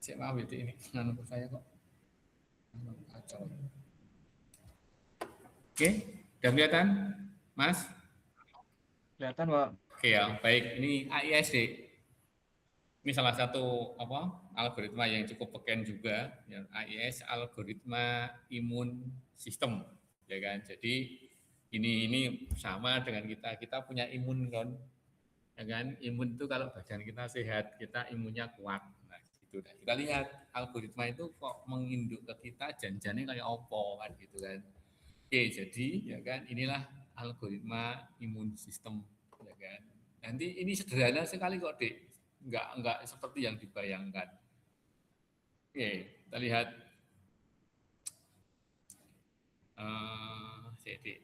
Cek maaf itu ini menurut saya kok kacau. Oke, udah kelihatan, Mas? Kelihatan, Pak. Oke ya, baik. Ini AISD. Ini salah satu algoritma yang cukup beken juga, yang AIS algoritma imun sistem, ya kan. Jadi ini sama dengan kita punya imun kan, ya kan. Imun itu kalau badan kita sehat, kita imunnya kuat. Nah, gitu. Nah, kita lihat algoritma itu kok menginduk ke kita janjane kayak opo kan gitu kan. Oke, jadi ya kan inilah algoritma imun sistem, ya kan. Nanti ini sederhana sekali kok, Dek. Enggak seperti yang dibayangkan. Oke, kita lihat Dek.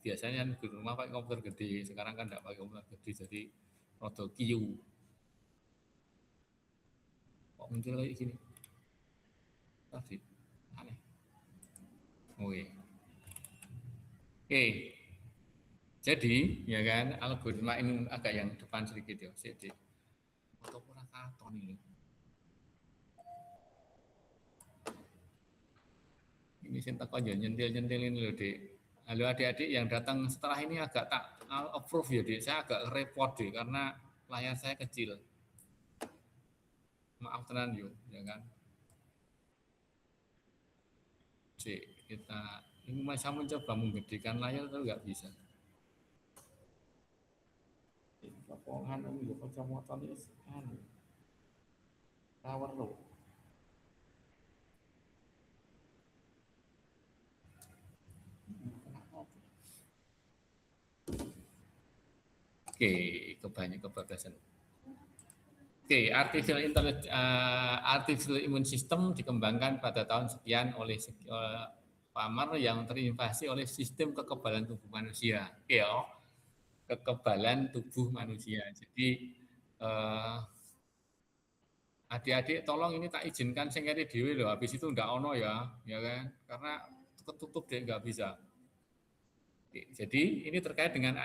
Biasanya di rumah pakai komputer gede, sekarang kan enggak pakai komputer gede, jadi rodo kiu. Kok muncul kayak gini? Tadi aneh. Oke. Oke, jadi ya kan algoritma ini agak yang depan sedikit ya, Dek. Foto kurang katon ini. Ini saya takut aja nyentil-nyentil ini loh, Dek. Halo adik-adik yang datang setelah ini agak tak approve ya, Dek. Saya agak repot, Dek, karena layar saya kecil. Maaf tenan yuk, ya kan. Dek, kita ini masih mencoba menggedekan layar tapi nggak bisa. Kepongan ini loh, kacamata ini anu. Tower loh. Oke, kebablasan. Oke, artificial immune system dikembangkan pada tahun sekian oleh Palmer yang terinvasi oleh sistem kekebalan tubuh manusia. Oke, kekebalan tubuh manusia. Jadi adik-adik tolong ini tak izinkan saya ngeri dewi loh. Habis itu ndak ono ya, ya kan? Karena ketutup deh nggak bisa. Oke, jadi ini terkait dengan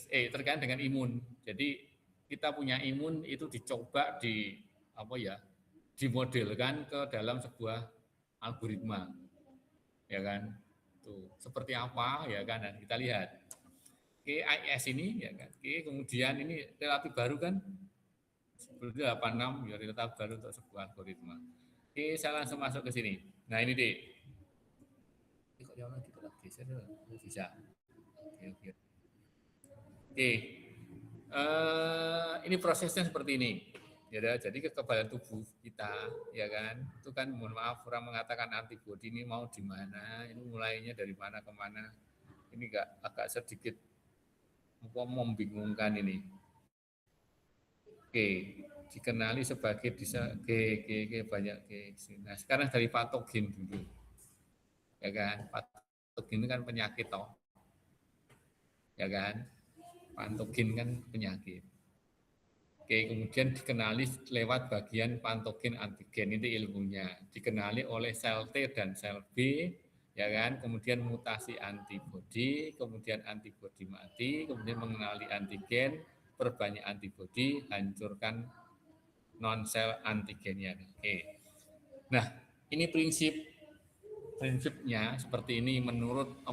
terkait dengan imun. Jadi kita punya imun itu dicoba dimodelkan ke dalam sebuah algoritma, ya kan? Tuh, seperti apa ya kan? Dan kita lihat. Oke, AIS ini ya kan. Oke, kemudian ini relatif baru kan? Sebelum 86 ya relatif baru untuk sebuah algoritma. Oke, saya langsung masuk ke sini. Nah, ini deh. Ini kok jauh lagi lagi bisa. Oke. Oke, ini prosesnya seperti ini. Ya, jadi kekebalan tubuh kita, ya kan, itu kan mohon maaf orang mengatakan antibodi ini mau di mana, ini mulainya dari mana ke mana, ini agak sedikit membingungkan ini. Oke, dikenali sebagai banyak G. Nah, sekarang dari patogen dulu, ya kan, patogen itu kan penyakit toh, ya kan, patogen kan penyakit. Oke, kemudian dikenali lewat bagian patogen antigen, itu ilmunya. Dikenali oleh sel T dan sel B, ya kan? Kemudian mutasi antibodi, kemudian antibodi mati, kemudian mengenali antigen, perbanyak antibodi, hancurkan non sel antigennya. Oke. Nah, ini prinsipnya seperti ini menurut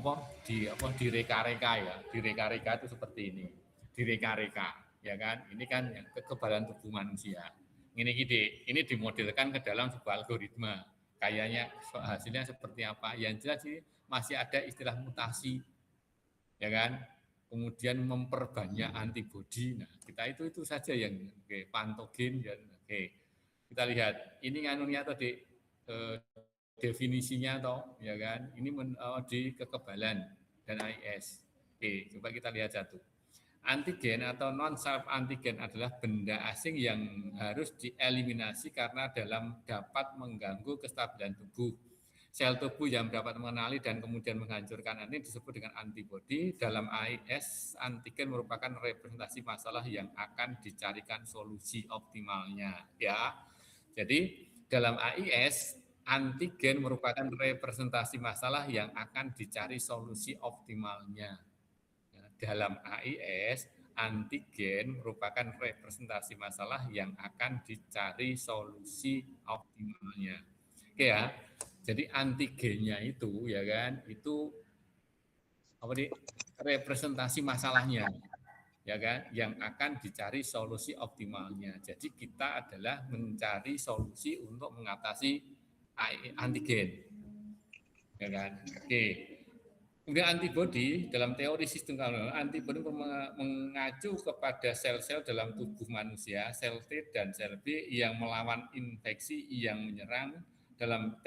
di reka-reka ya. Di reka-reka itu seperti ini. Di reka-reka ya kan, ini kan yang kekebalan tubuh manusia. Ini dimodelkan ke dalam sebuah algoritma. Kayaknya hasilnya seperti apa? Yang jelas ini masih ada istilah mutasi, ya kan? Kemudian memperbanyak antibodi. Nah, kita itu saja yang patogen ya. Oke. Kita lihat ini nganunya tadi definisinya toh, ya kan? Ini di kekebalan dan AIS. Oke, coba kita lihat satu. Antigen atau non-self antigen adalah benda asing yang harus dieliminasi karena dapat mengganggu kestabilan tubuh. Sel tubuh yang dapat mengenali dan kemudian menghancurkan ini disebut dengan antibodi. Dalam AIS, antigen merupakan representasi masalah yang akan dicarikan solusi optimalnya. Ya, jadi dalam AIS, antigen merupakan representasi masalah yang akan dicari solusi optimalnya. Dalam AIS, antigen merupakan representasi masalah yang akan dicari solusi optimalnya. Oke ya. Jadi antigennya itu ya kan, itu apa nih? Representasi masalahnya ya kan, yang akan dicari solusi optimalnya. Jadi kita adalah mencari solusi untuk mengatasi antigen, ya kan? Oke. Kemudian antibodi dalam teori sistem kekebalan, antibodi mengacu kepada sel-sel dalam tubuh manusia, sel T dan sel B yang melawan infeksi yang menyerang. Dalam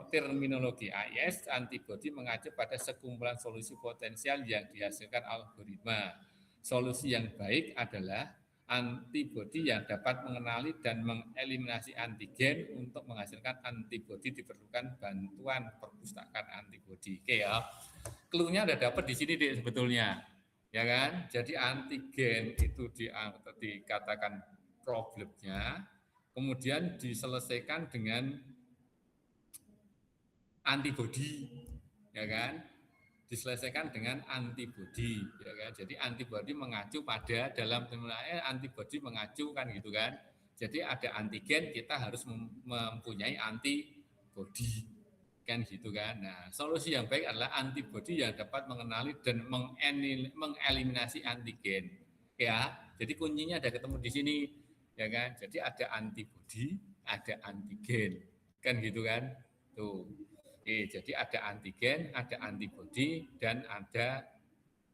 terminologi AIS, antibodi mengacu pada sekumpulan solusi potensial yang dihasilkan algoritma. Solusi yang baik adalah antibodi yang dapat mengenali dan mengeliminasi antigen. Untuk menghasilkan antibodi diperlukan bantuan perpustakaan antibodi. Oke ya. Clue-nya udah dapat di sini deh sebetulnya. Ya kan? Jadi antigen itu dikatakan problemnya, kemudian diselesaikan dengan antibodi, ya kan? Diselesaikan dengan antibodi, ya kan? Jadi antibodi mengacu pada dalam terminologi antibodi mengacu kan gitu kan. Jadi ada antigen, kita harus mempunyai antibodi, kan gitu kan. Nah, solusi yang baik adalah antibodi yang dapat mengenali dan mengeliminasi antigen. Ya, jadi kuncinya ada ketemu di sini, ya kan? Jadi ada antibodi, ada antigen, kan gitu kan? Tuh. Jadi ada antigen, ada antibodi, dan ada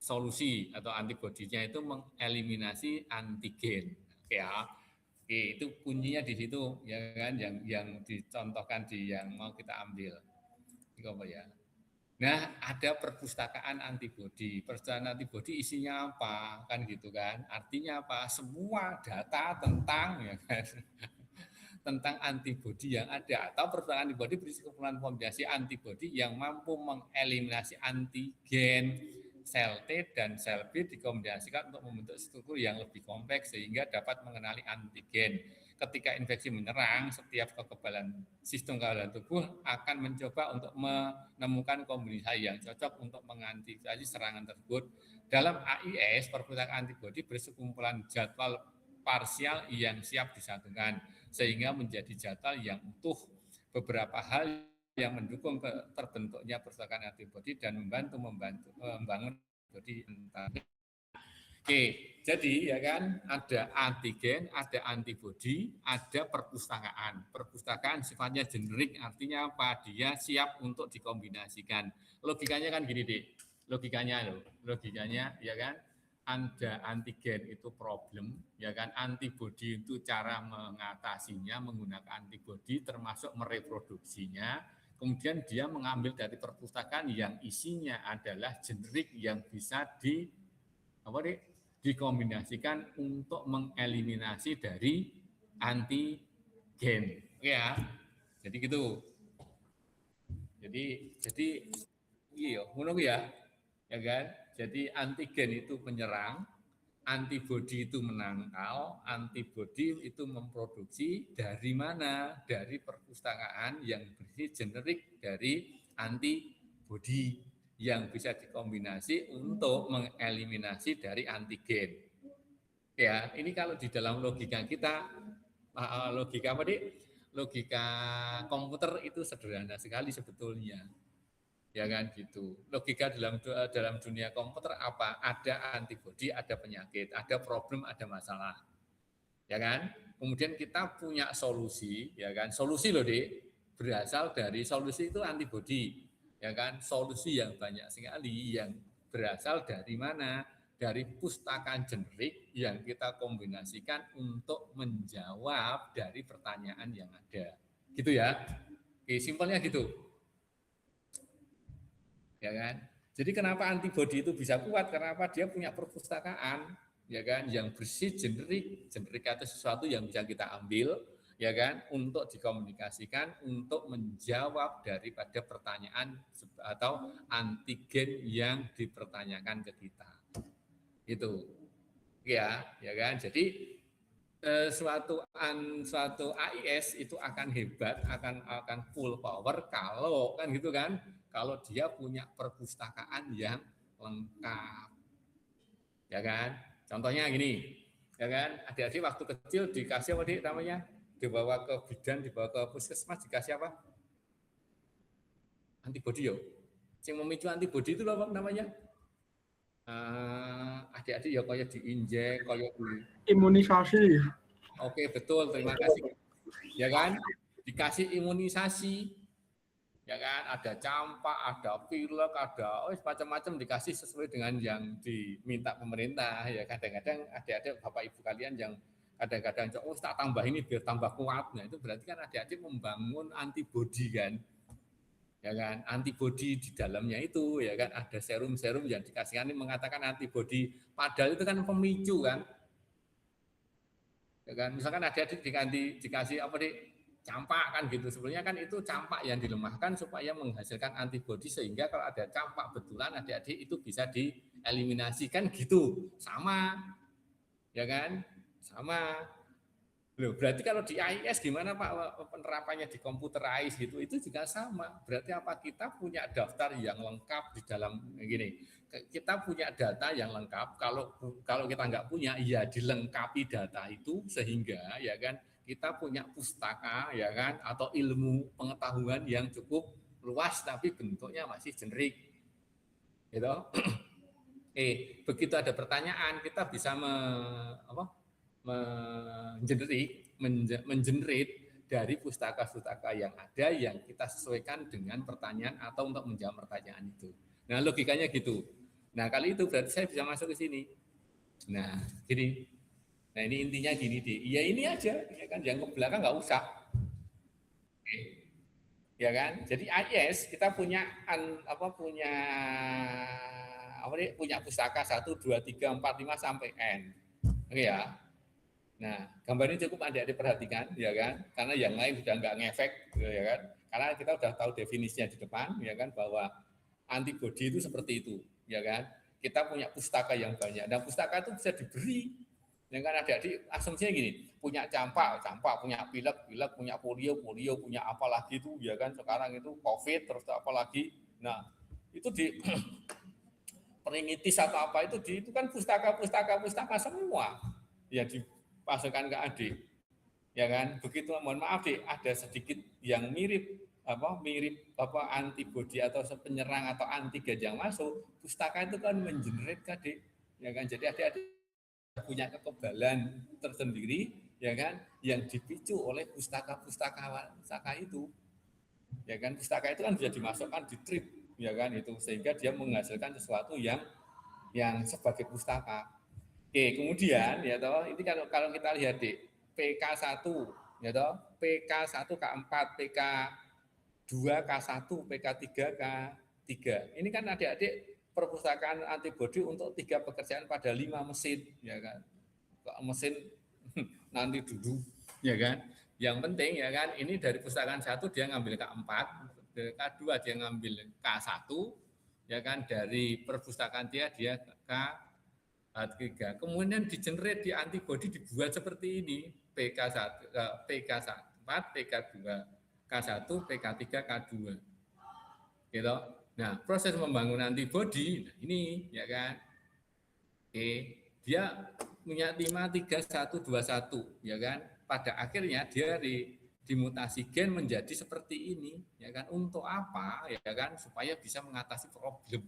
solusi atau antibodinya itu mengeliminasi antigen. Oke ya. Oke, itu kuncinya di situ ya kan, yang dicontohkan di yang mau kita ambil. Ini apa ya? Nah, ada perpustakaan antibodi. Perpustakaan antibodi isinya apa? Kan gitu kan. Artinya apa? Semua data tentang ya kan tentang antibodi yang ada, atau perpustakaan antibodi berisi kumpulan kombinasi antibodi yang mampu mengeliminasi antigen sel T dan sel B dikombinasikan untuk membentuk struktur yang lebih kompleks sehingga dapat mengenali antigen. Ketika infeksi menyerang, setiap kekebalan sistem kekebalan tubuh akan mencoba untuk menemukan kombinasi yang cocok untuk mengantisipasi serangan tersebut. Dalam AIS, perpustakaan antibodi bersekumpulan jadwal parsial yang siap disatukan sehingga menjadi jadwal yang utuh. Beberapa hal yang mendukung terbentuknya perpustakaan antibodi dan membangun antibodi. Oke, jadi ya kan ada antigen, ada antibodi, ada perpustakaan. Perpustakaan sifatnya generik, artinya apa? Dia siap untuk dikombinasikan. Logikanya kan gini deh, logikanya ya kan, ada antigen itu problem, ya kan, antibodi itu cara mengatasinya menggunakan antibodi termasuk mereproduksinya. Kemudian dia mengambil dari perpustakaan yang isinya adalah generik yang bisa dikombinasikan untuk mengeliminasi dari antigen. Ya, jadi gitu. Jadi iya, ngono ya, ya kan? Jadi antigen itu penyerang, antibodi itu menangkal, antibodi itu memproduksi dari mana? Dari perpustakaan yang berisi generik dari antibodi yang bisa dikombinasi untuk mengeliminasi dari antigen. Ya, ini kalau di dalam logika kita, logika apa nih? Logika komputer itu sederhana sekali sebetulnya. Ya kan gitu. Logika dalam dunia komputer apa? Ada antibodi, ada penyakit, ada problem, ada masalah. Ya kan? Kemudian kita punya solusi, ya kan? Solusi loh, Dek. Berasal dari solusi itu antibodi. Ya kan? Solusi yang banyak sekali yang berasal dari mana? Dari pustakaan generik yang kita kombinasikan untuk menjawab dari pertanyaan yang ada. Gitu ya. Oke, simpelnya gitu. Ya kan? Jadi kenapa antibodi itu bisa kuat? Karena apa? Dia punya perpustakaan, ya kan, yang bersih generik. Generik itu sesuatu yang bisa kita ambil, ya kan, untuk dikomunikasikan untuk menjawab daripada pertanyaan atau antigen yang dipertanyakan ke kita. Itu. Ya kan? Jadi suatu AIS itu akan hebat, akan full power kalau kan gitu kan, kalau dia punya perpustakaan yang lengkap, ya kan. Contohnya gini, ya kan? Adik-adik waktu kecil dikasih apa dik namanya? Dibawa ke bidan, dibawa ke puskesmas dikasih apa? Antibodi yo. Yang memicu antibodi itu apa namanya? Adik-adik ya kayak diinjek, kayak Imunisasi. Oke, betul. Terima kasih. Ya kan? Dikasih imunisasi. Ya kan? Ada campak, ada pilek, ada macam-macam dikasih sesuai dengan yang diminta pemerintah. Ya kadang-kadang adik-adik Bapak Ibu kalian yang kadang-kadang tak tambah ini biar tambah kuat. Nah, itu berarti kan adik-adik membangun antibodi kan. Ya kan, antibodi di dalamnya itu ya kan ada serum-serum yang dikasihkan ini mengatakan antibodi, padahal itu kan pemicu kan. Ya kan, misalkan adik-adik dikasih apa nih campak kan gitu, sebenarnya kan itu campak yang dilemahkan supaya menghasilkan antibodi sehingga kalau ada campak betulan adik-adik itu bisa dieliminasikan gitu, sama ya kan, sama. Loh, berarti kalau di AIS gimana Pak penerapannya di computerized gitu, itu juga sama. Berarti apa kita punya daftar yang lengkap di dalam gini. Kita punya data yang lengkap. Kalau kita nggak punya, ya dilengkapi data itu sehingga ya kan kita punya pustaka ya kan atau ilmu pengetahuan yang cukup luas tapi bentuknya masih generik. Gitu. Begitu ada pertanyaan kita bisa mengenerate dari pustaka-pustaka yang ada yang kita sesuaikan dengan pertanyaan atau untuk menjawab pertanyaan itu. Nah, logikanya gitu. Nah, kali itu berarti saya bisa masuk ke sini. Nah, gini. Nah, ini intinya gini, ya ini aja, ya kan, yang ke belakang nggak usah. Ya kan? Jadi AIS kita punya punya pustaka 1 2 3 4 5 sampai N. Oke ya. Nah, gambar ini cukup adik-adik perhatikan, ya kan? Karena yang lain sudah nggak ngefek, ya kan? Karena kita sudah tahu definisinya di depan, ya kan? Bahwa antibodi itu seperti itu, ya kan? Kita punya pustaka yang banyak, dan pustaka itu bisa diberi. Yang kan adik-adik asumsinya gini, punya campak, punya pilek, punya polio, punya apa lagi itu, ya kan? Sekarang itu COVID, terus apa lagi? Nah, itu di peningitis atau apa itu kan pustaka semua ya dipasangkan ke adik, ya kan? Begitu, mohon maaf dik, ada sedikit yang mirip antibodi atau penyerang atau antigen yang masuk, pustaka itu kan mengenerate adik, ya kan? Jadi adik-adik punya kekebalan tersendiri, ya kan? Yang dipicu oleh pustaka itu, ya kan? Pustaka itu kan bisa dimasukkan di trip, ya kan? Itu sehingga dia menghasilkan sesuatu yang sebagai pustaka. Oke, kemudian ya toh, ini kalau kita lihat di PK1 ya toh, PK1 K4, PK2 K1, PK3 K3. Ini kan adik-adik perpustakaan antibodi untuk 3 pekerjaan pada 5 mesin, ya kan. Mesin nanti dulu, ya kan. Yang penting ya kan, ini dari pustakaan 1 dia ngambil K4, K2 dia ngambil K1, ya kan, dari perpustakaan dia K3. Kemudian di-generate di antibodi dibuat seperti ini, PK1, PK4, PK2, K1, PK3, K2. Gitu. Nah, proses membangun antibodi nah ini ya kan. Dia punya 53121 ya kan. Pada akhirnya dia dimutasi gen menjadi seperti ini ya kan. Untuk apa? Ya kan, supaya bisa mengatasi problem.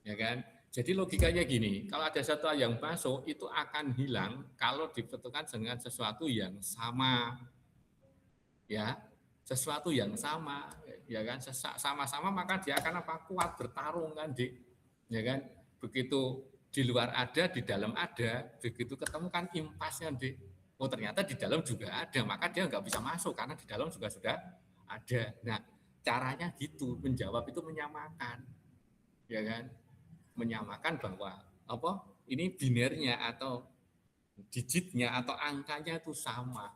Ya kan? Jadi logikanya gini, kalau ada sesuatu yang masuk itu akan hilang kalau dibentukkan dengan sesuatu yang sama. Ya, sesuatu yang sama, ya kan? Sama-sama maka dia akan kuat bertarung kan, Dik. Ya kan? Begitu di luar ada, di dalam ada, begitu ketemu kan impasnya, Dik. Oh, ternyata di dalam juga ada, maka dia nggak bisa masuk karena di dalam juga sudah ada. Nah, caranya gitu, menjawab itu menyamakan. Ya kan? Menyamakan bahwa ini binernya atau digitnya atau angkanya itu sama,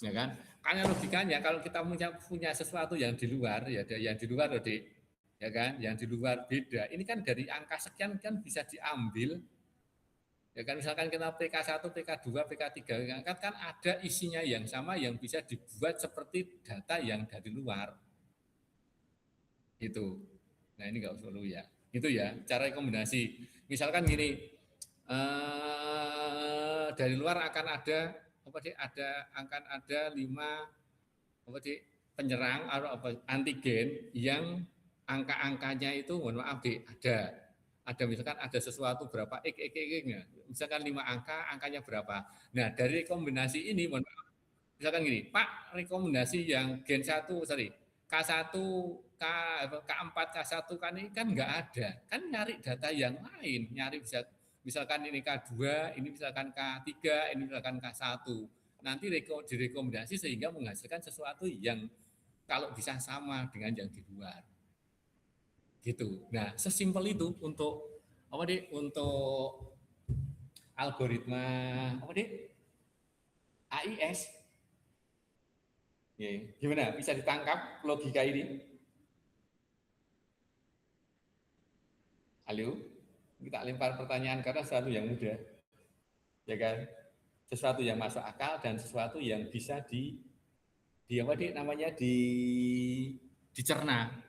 ya kan? Karena logikanya kalau kita punya sesuatu yang di luar, ya yang di luar ya kan, yang di luar beda. Ini kan dari angka sekian kan bisa diambil, ya kan? Misalkan kita PK1, PK2, PK3, kan ada isinya yang sama yang bisa dibuat seperti data yang dari luar, itu. Nah ini nggak perlu ya. Itu ya cara kombinasi. Misalkan gini, dari luar akan ada akan ada 5 penyerang atau antigen yang angka-angkanya itu mohon maaf ada misalkan ada sesuatu berapa x-nya misalkan 5 angka angkanya berapa. Nah dari kombinasi ini mohon maaf, misalkan gini Pak, rekomendasi yang gen 1 K1 K4 K1 kan ini kan nggak ada, kan nyari data yang lain, nyari misalkan ini K2, ini misalkan K3, ini misalkan K1, nanti direkomendasi sehingga menghasilkan sesuatu yang kalau bisa sama dengan yang di luar gitu. Nah sesimpel itu untuk untuk algoritma AIS. Gimana bisa ditangkap logika ini? Halo, kita lempar pertanyaan karena sesuatu yang mudah, ya kan? Sesuatu yang masuk akal dan sesuatu yang bisa dicerna.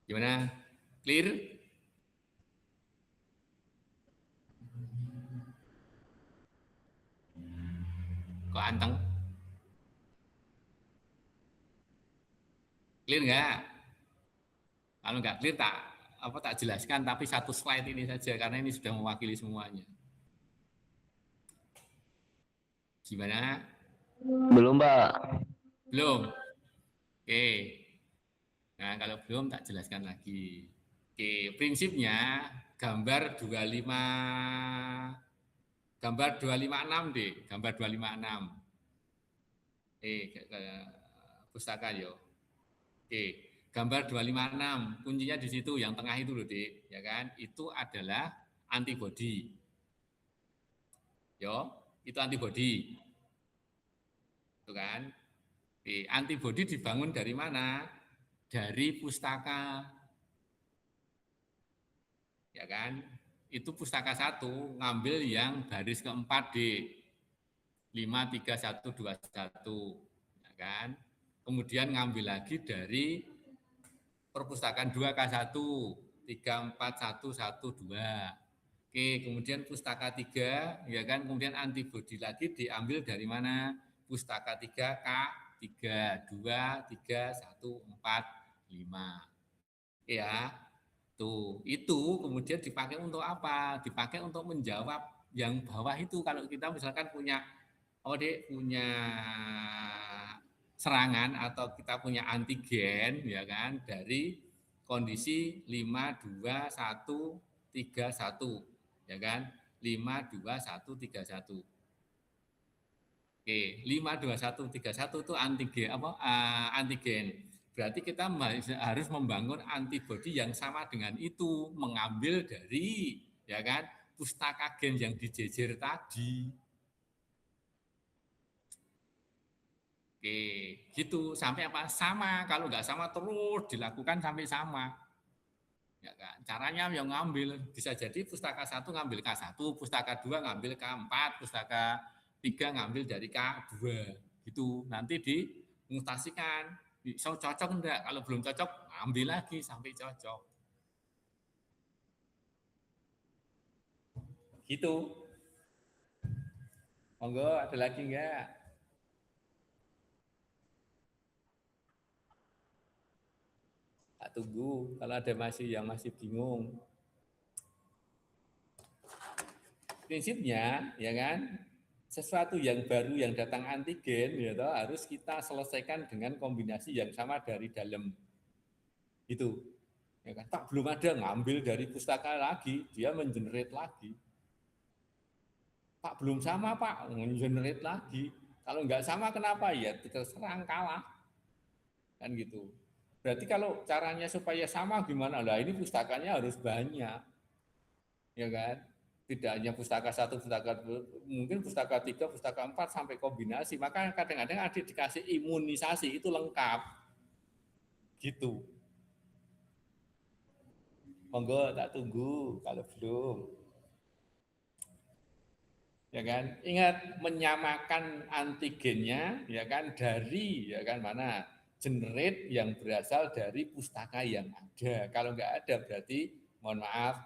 Gimana? Clear? Kok anteng? Clear nggak? Kalau nggak clear tak jelaskan, tapi satu slide ini saja karena ini sudah mewakili semuanya. Gimana? Belum, Pak. Belum? Oke. Nah, kalau belum tak jelaskan lagi. Oke, prinsipnya gambar 256 deh, gambar 256. Pustaka yo. Oke, gambar 256, kuncinya di situ yang tengah itu loh, Dik, ya kan? Itu adalah antibodi. Yo, itu antibodi. Itu kan? Antibodi dibangun dari mana? Dari pustaka. Ya kan? Itu pustaka 1 ngambil yang baris keempat D 53121, ya kan? Kemudian ngambil lagi dari perpustakaan 2 K1 34112. Oke, kemudian pustaka 3 ya kan, kemudian antibodi lagi diambil dari mana? Pustaka 3 K 3 2 3 1 4 5. Ya. Tuh, itu kemudian dipakai untuk apa? Dipakai untuk menjawab yang bawah itu. Kalau kita misalkan punya punya serangan atau kita punya antigen ya kan dari kondisi 52131 ya kan 52131. Oke, 52131 itu antigen. Berarti kita harus membangun antibodi yang sama dengan itu, mengambil dari ya kan pustaka gen yang dijejer tadi. Oke, gitu sampai apa? Sama. Kalau nggak sama terus dilakukan sampai sama. Ya kan? Caranya yang ngambil bisa jadi pustaka 1 ngambil K1, pustaka 2 ngambil K4, pustaka 3 ngambil dari K2. Gitu. Nanti dimutasikan. So, cocok enggak? Kalau belum cocok, ambil lagi sampai cocok. Gitu. Monggo, ada lagi enggak? Tak tunggu kalau ada yang masih bingung. Prinsipnya, ya kan, sesuatu yang baru yang datang antigen, ya toh, harus kita selesaikan dengan kombinasi yang sama dari dalam. Itu, ya kan? Tak belum ada ngambil dari pustaka lagi, dia mengenerate lagi. Pak belum sama Pak, mengenerate lagi. Kalau nggak sama kenapa? Ya terserang kalah, kan gitu. Berarti kalau caranya supaya sama gimana? Lah ini pustakanya harus banyak, ya kan? Tidak hanya pustaka 1, mungkin pustaka 3, pustaka 4 sampai kombinasi. Maka kadang-kadang adik dikasih imunisasi itu lengkap. Gitu. Monggo tak tunggu kalau belum. Ya kan? Ingat menyamakan antigennya ya kan dari ya kan mana? Generate yang berasal dari pustaka yang ada. Kalau nggak ada berarti mohon maaf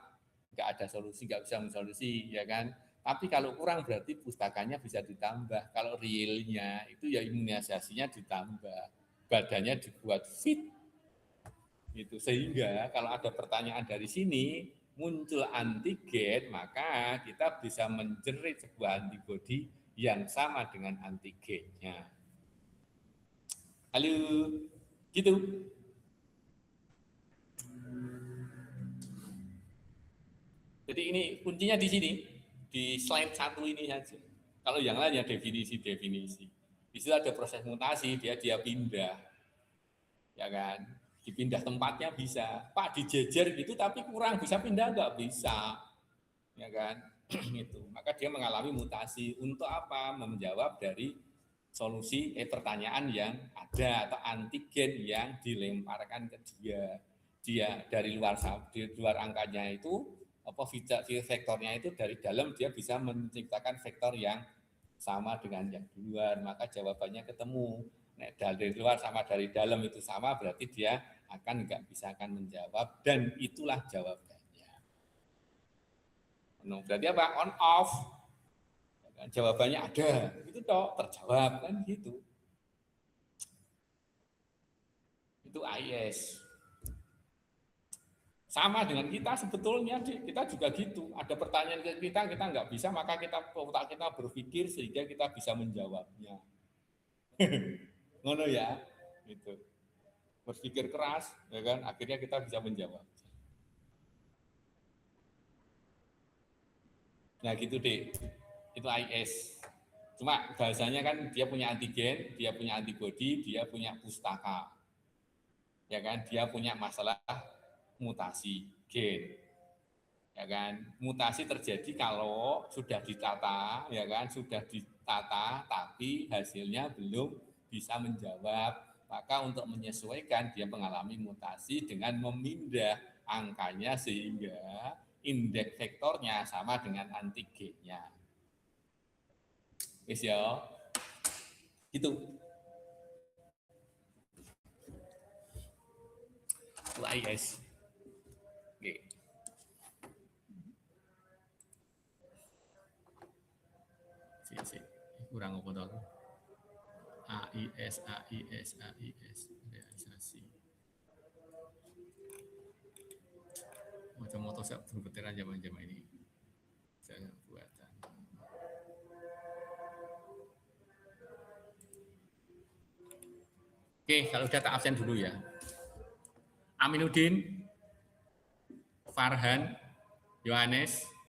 nggak ada solusi, nggak bisa mensolusi, ya kan? Tapi kalau kurang berarti pustakanya bisa ditambah. Kalau realnya itu ya imunisasinya ditambah, badannya dibuat fit. Gitu. Sehingga kalau ada pertanyaan dari sini, muncul antigen, maka kita bisa menjerit sebuah antibodi yang sama dengan antigennya. Halo, gitu. Jadi ini kuncinya di sini, di slide 1 ini saja. Kalau yang lain ya definisi-definisi. Di situ ada proses mutasi, dia pindah, ya kan? Dipindah tempatnya bisa. Pak dijejer gitu tapi kurang, bisa pindah nggak? Bisa, ya kan? Itu. Maka dia mengalami mutasi. Untuk apa? Menjawab dari solusi pertanyaan yang ada atau antigen yang dilemparkan ke dia. Dia dari luar angkanya itu apa vektornya itu dari dalam dia bisa menciptakan vektor yang sama dengan yang di luar, maka jawabannya ketemu. Nah, dari luar sama dari dalam itu sama, berarti dia nggak bisa menjawab, dan itulah jawabannya. Berarti apa? On off. Jawabannya ada, itu toh terjawab kan gitu. Itu AIS. Sama dengan kita sebetulnya, kita juga gitu. Ada pertanyaan ke kita nggak bisa, maka otak kita berpikir sehingga kita bisa menjawabnya. Ngono ya, gitu. Berpikir keras, ya kan? Akhirnya kita bisa menjawab. Nah gitu deh, itu AIS. Cuma bahasanya kan dia punya antigen, dia punya antibodi, dia punya pustaka, ya kan? Dia punya masalah mutasi gen, ya kan? Mutasi terjadi kalau sudah ditata, ya kan? Sudah ditata, tapi hasilnya belum bisa menjawab. Maka untuk menyesuaikan dia mengalami mutasi dengan memindah angkanya sehingga indeks vektornya sama dengan antigennya. Wis ya. Gitu. AIS. Oke. Sih. Kurang apa to? AIS realisasi. Macam motor saya bergeteran zaman-zaman ini. Saya buatan. Oke, kalau data absen dulu ya. Aminuddin, Farhan, Yohanes,